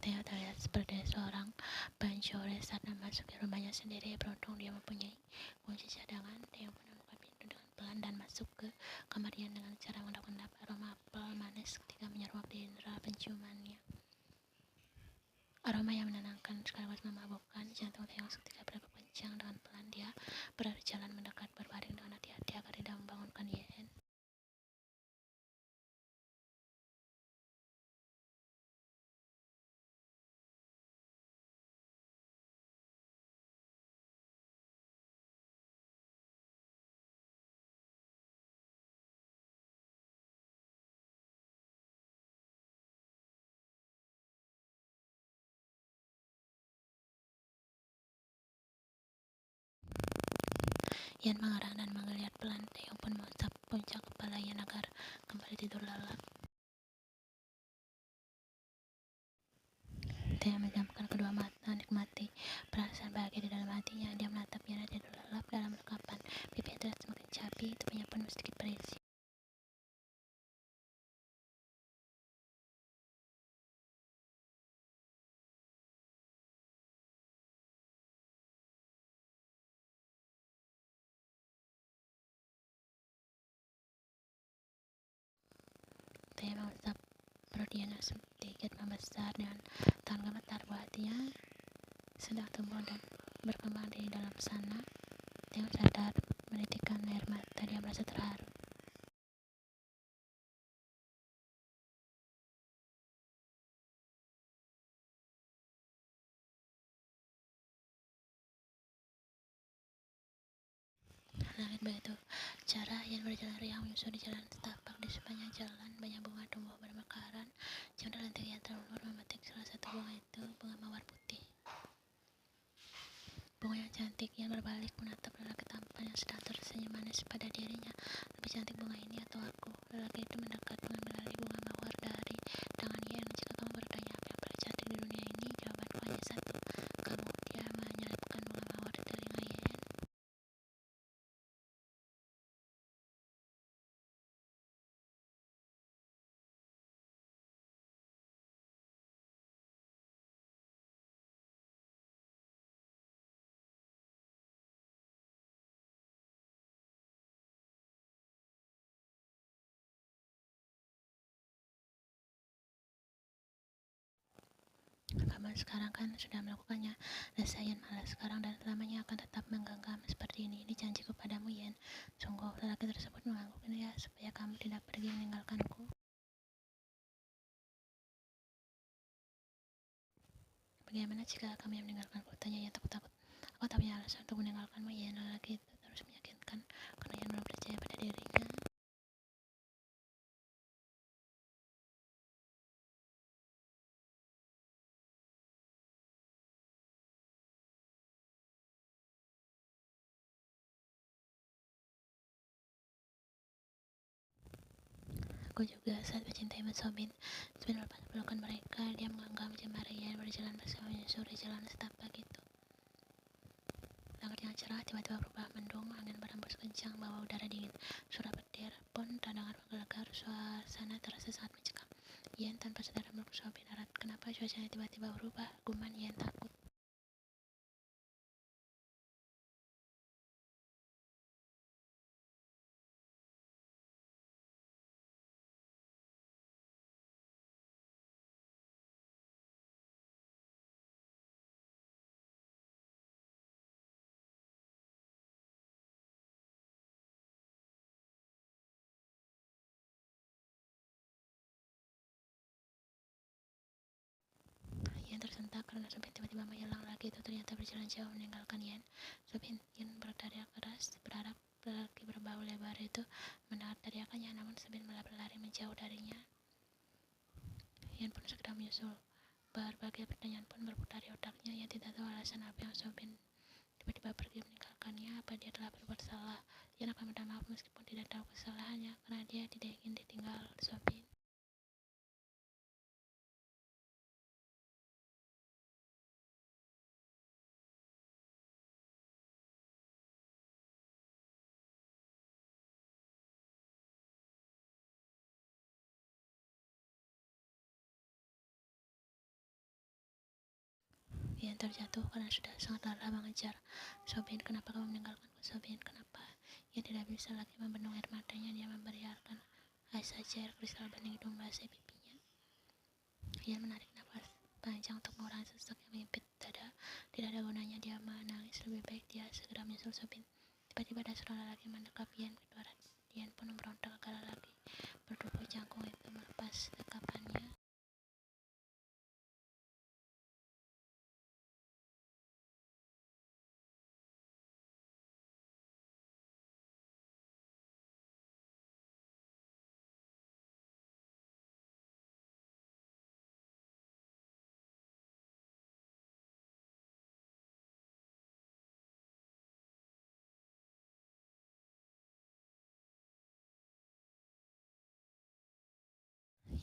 Theo terlihat seperti seorang pencuri saat memasuki rumahnya sendiri. Beruntung dia mempunyai kunci cadangan. Theo pun membuka pintu dengan pelan dan masuk ke kamar Ian dengan cara mendap-endap aroma apel manis ketika menyeruak di indera penciumannya. Aroma yang menenangkan sekaligus memabukkan. Jantung Theo seketika berdegup kencang. Dengan pelan dia berjalan mendekat, berbaring dengan hati-hati agar tidak membangunkan Ian. Ian mengerang dan menggeliat pelan. Theo pun mengusap puncak kepala Ian agar kembali tidur lelap. Theo menjamkan kedua mata, nikmati perasaan bahagia di dalam hatinya. Dia menatap Ian tidur lelap dalam lekapan. Pipinya terlihat semakin cabi, tubuhnya pun sedikit berisi. Theo mengusap perut Ian yang sedikit membesar dengan tangan gemetar. Buah hatinya sedang tumbuh dan berkembang di dalam sana. Theo sadar menitikkan air mata. Dia merasa terharu. Langit begitu cerah. Ian berjalan riang menyusuri jalan setapak. Di sepanjang jalan banyak bunga tumbuh bermekaran. Jam terlentik Ian terulur memetik salah satu bunga itu, bunga mawar putih. Bunga yang cantik. Ian berbalik menatap lelaki tampan yang sedang tersenyum manis pada dirinya. Lebih cantik bunga ini atau aku? Lelaki itu mendekat mengambil alih bunga mawar dari tangan Ian. Jika kamu bertanya apa yang paling cantik di dunia ini, jawabanku hanya satu, kamu. Dia menyelipkan bunga mawar di telinga Ian. Kamu sekarang kan sudah melakukannya. Rasa Ian malas sekarang dan selamanya akan tetap menggenggam seperti ini. Ini janjiku padamu, Ian. Sungguh, lelaki tersebut mengangguk ya, supaya kamu tidak pergi meninggalkanku. Bagaimana jika kamu yang meninggalkanku? Tanya Ian takut-takut. Aku tak punya alasan untuk meninggalkanmu, Ian. Lelaki itu terus meyakinkan karena Ian belum percaya pada dirinya. Aku juga saat mencintai Mas Sobin. Sobin melepas pelukan mereka. Dia menggenggam jemari Ian berjalan bersama menyusuri jalan setapak itu. Langit yang cerah tiba-tiba berubah mendung. Angin berembus kencang bawa udara dingin. Suara petir pun terdengar menggelegar. Suasana terasa sangat mencekam. Ian tanpa sadar meluk Sobin erat. Kenapa cuacanya tiba-tiba berubah? Guman Ian takut. Ian tersentak karena Sobin tiba-tiba menghilang. Lagi itu ternyata berjalan jauh meninggalkan Ian. Sobin, Ian berteriak keras, berharap lelaki berbau lebar itu mendengar teriakannya, namun Sobin malah berlari menjauh darinya. Ian pun segera menyusul. Berbagai pertanyaan pun berputar di otaknya. Ia tidak tahu alasan apa yang Sobin tiba-tiba pergi meninggalkannya. Apa dia telah berbuat salah? Ian akan minta maaf meskipun tidak tahu kesalahannya, karena dia tidak ingin ditinggal Sobin. Yan terjatuh karena sudah sangat lelah mengejar. Sobin, kenapa kamu meninggalkanku? Sobin, kenapa? Yan tidak bisa lagi membendung air matanya. Dia memberiarkan saja air kristal bening itu membasahi pipinya. Yan menarik nafas panjang untuk mengurangi sesak yang mengimpit dada. Tidak ada gunanya dia menangis, lebih baik dia segera menyusul Sobin. Tiba-tiba ada seorang lelaki mendekat Yan. Kedua Yan pun memberontak agar lelaki bertubuh jangkung itu melepas dekapannya.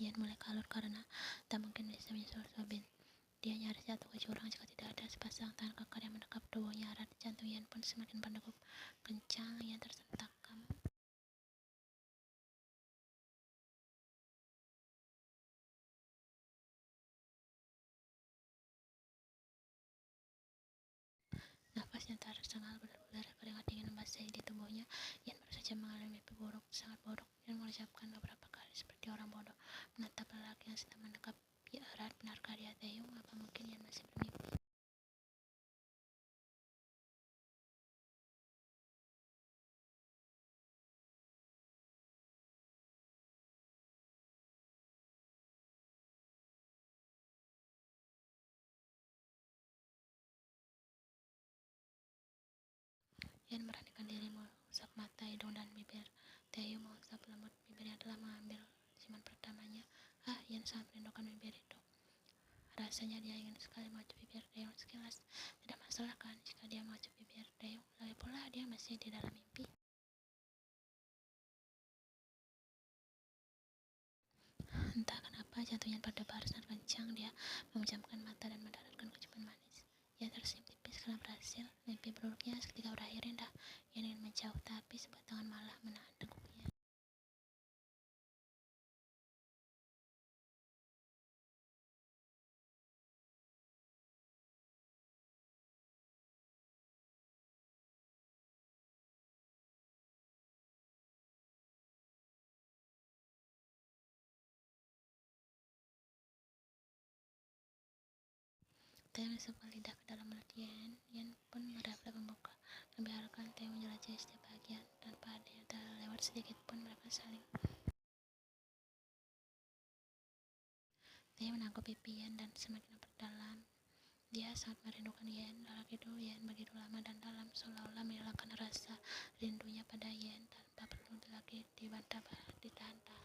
Yan mulai kalut karena tak mungkin bisa menyusul Sobin. Dia nyaris jatuh ke jurang jika tidak ada sepasang tangan kekar yang mendekap tubuhnya. Erat jantung Yan pun semakin berdegup kencang. Yan tersentakam. Nafasnya tersengal berdarah, keringat dingin membasahi di tubuhnya. Yan baru saja mengalami mimpi buruk, sangat buruk. Yan mengucapkan beberapa kali seperti orang bodoh, menatap lelaki yang sedang mendekap erat. Benarkah dia Taeyong? Apa mungkin Yan masih bermimpi? Yan meranikan diri mengusap mata, hidung, dan bibir. Taeyong mengusap lembut bibir yang telah mengambil ciuman pertamanya. Yan sangat merindukan bibir itu. Rasanya dia ingin sekali mengucap bibir Taeyong sekilas. Tidak masalah kan jika dia mengucap bibir Taeyong. Lagi pula dia masih di dalam mimpi. Entah kenapa jantungnya berdebar sangat kencang. Dia memejamkan mata dan mendaratkan kecupan manis. Ia tersenyum tipis karena berhasil. Mimpi buruknya seketika berakhir indah. Ia ingin menjauh, tapi sebuah tangan malah menahan dengkulnya. Taeyong menusukkan lidah ke dalam mulut Yan. Yan pun merefleks membuka. Membiarkan Taeyong menjelajahi setiap bagian. Tanpa ada yang terlewat sedikit pun mereka saling. Taeyong menangkap pipi Yan dan semakin memperdalam. Dia sangat merindukan Yan. Lelaki itu Yan begitu lama dan dalam, seolah-olah menghilangkan rasa rindunya pada Yan tanpa perlu lagi ditahan-tahan.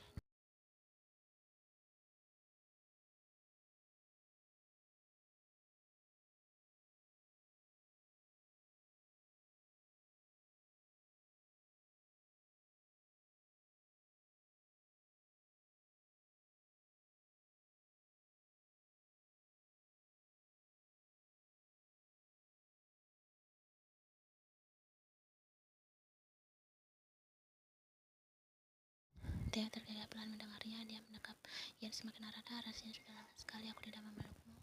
Taeyong tergagap pelan mendengarnya. Dia mendekap Yan semakin erat. Rasanya sudah lama sekali aku tidak memelukmu.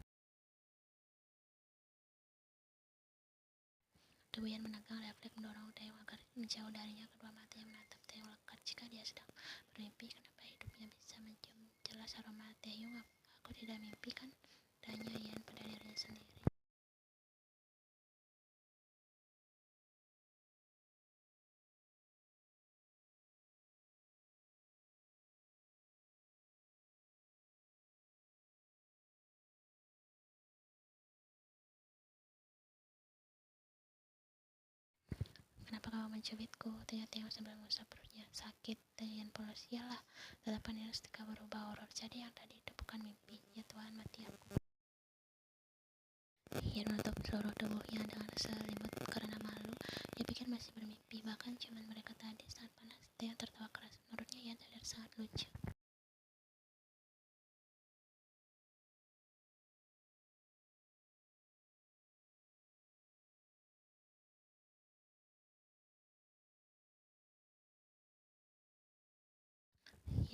Tubuh Yan menegang, refleks mendorong Taeyong agar menjauh darinya. Kedua matanya menatap Taeyong lekat. Jika dia sedang bermimpi, kenapa hidupnya bisa mencium jelas aroma Taeyong? Aku tidak mimpi kan? Tanya Yan pada dirinya sendiri. Kenapa kamu mencubitku? Tanya Taeyong sambil mengusap perutnya. Sakit, tanya Yan polos. Iyalah, tatapan Yan seketika berubah horor. Jadi yang tadi itu bukan mimpi. Ya Tuhan, mati aku. Yan menutup seluruh tubuhnya dengan selimut karena malu. Dia pikir masih bermimpi. Bahkan ciuman mereka tadi sangat panas. Taeyong tertawa keras. Menurutnya Yan terlihat sangat lucu.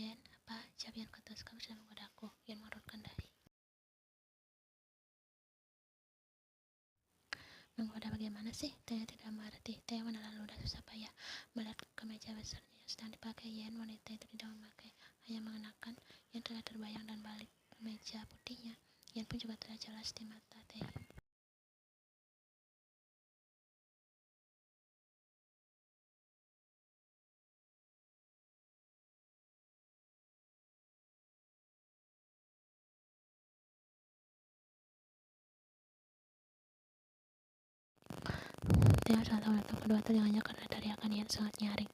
Yan, apa? Jawab Yan ketus. Kamu sudah menggodaku. Yan mengurutkan dahi. Menggoda bagaimana sih? Tanya tidak mengerti. Tanya menelan ludah susah payah melihat kemeja besarnya yang sedang dipakai Yen. Wanita itu tidak memakai, hanya mengenakan yang telah terbayang dan balik kemeja putihnya. Yen pun juga telah jelas di mata Taeyong. Taeyong sangat menatap kedua telinganya karena teriakan Yen sangat nyaring.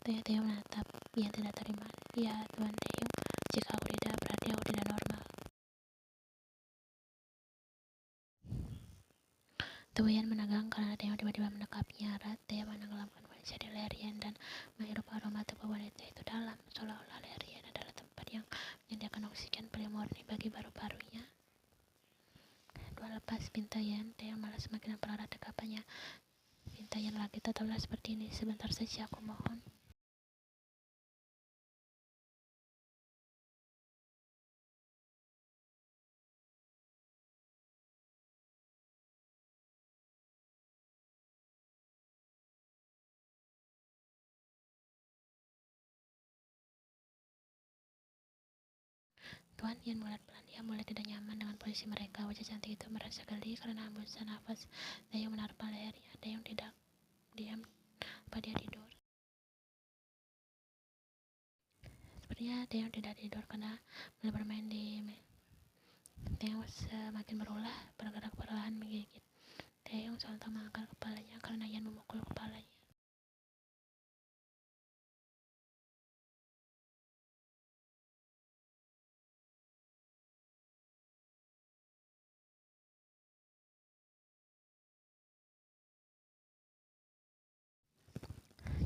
Taeyong menatap. Yen tidak terima. Ya, Tuan Taeyong, jika aku tidak, berarti aku tidak normal. Tubuh Yen menegang karena Taeyong tiba-tiba mendekapnya erat. Taeyong menenggelamkan wajah di leher Yen dan menghirup aroma tubuh wanita itu dalam, seolah-olah leher Yen adalah tempat yang menyediakan oksigen paling murni bagi paru-parunya. Dua lepas pinta Yen, Taeyong malah semakin mempererat dekapannya. Pinta Yen lagi, tetaplah seperti ini, sebentar saja aku mohon. Tuan, Yen mulai pelan. Dia mulai tidak nyaman dengan posisi mereka. Wajah cantik itu merasa geli karena hembusan nafas. Taeyong menaruh lehernya. Taeyong tidak diam. Apa dia tidur? Sepertinya Taeyong tidak tidur karena mulai bermain di Taeyong semakin berulah, bergerak perlahan menggigit. Taeyong sontak mengangkat kepalanya karena Yen memukul kepalanya.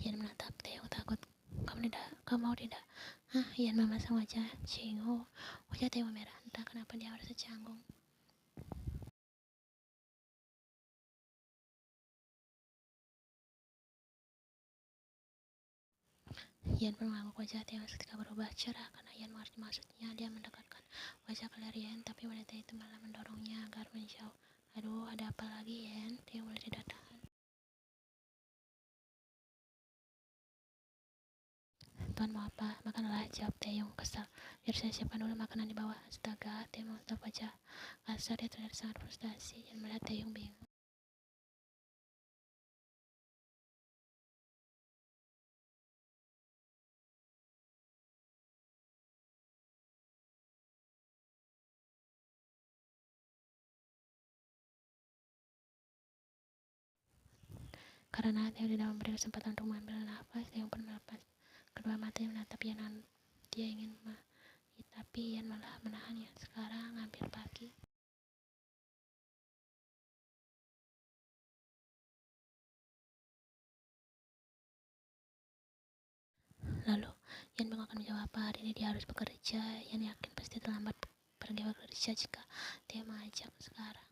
Yen menatap Taeyong takut. Kamu mau tidak? Hah? Yen memasang wajah Cingho. Wajah Taeyong merah. Entah kenapa dia merasa canggung. Yen pun mengangguk. Wajah Taeyong seketika berubah cerah karena Yen mengerti maksudnya. Dia mendekatkan wajah ke leher Yen, tapi wanita itu malah mendorongnya agar menjauh. Aduh, ada apa lagi Yen? Taeyong mulai tidak tahan. Tuan mau apa? Makanlah, jawab Taeyong kesal. Biar saya siapkan dulu makanan di bawah. Astaga, Taeyong menatap wajah kasar. Dia terlihat sangat frustasi. Yen melihat Taeyong bingung. Karena Taeyong tidak memberi kesempatan untuk mengambil nafas, Taeyong pun melepas kedua matanya menatap Yen. Dia ingin tapi Yen malah menahannya. Sekarang hampir pagi. Lalu Yen bingung akan menjawab apa. Hari ini dia harus bekerja. Yen yakin pasti terlambat pergi bekerja jika dia mengajak sekarang.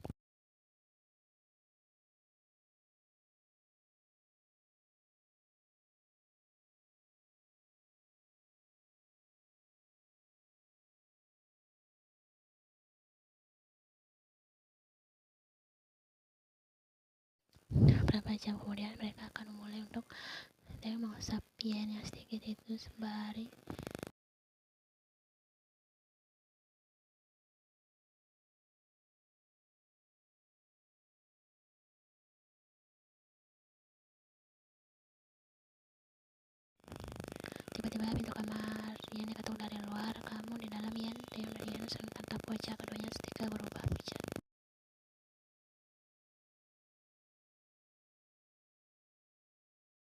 Berapa jam kemudian mereka akan memulai untuk Taeyong mengusap Yen yang sedikit itu sembari tiba-tiba pintu kamar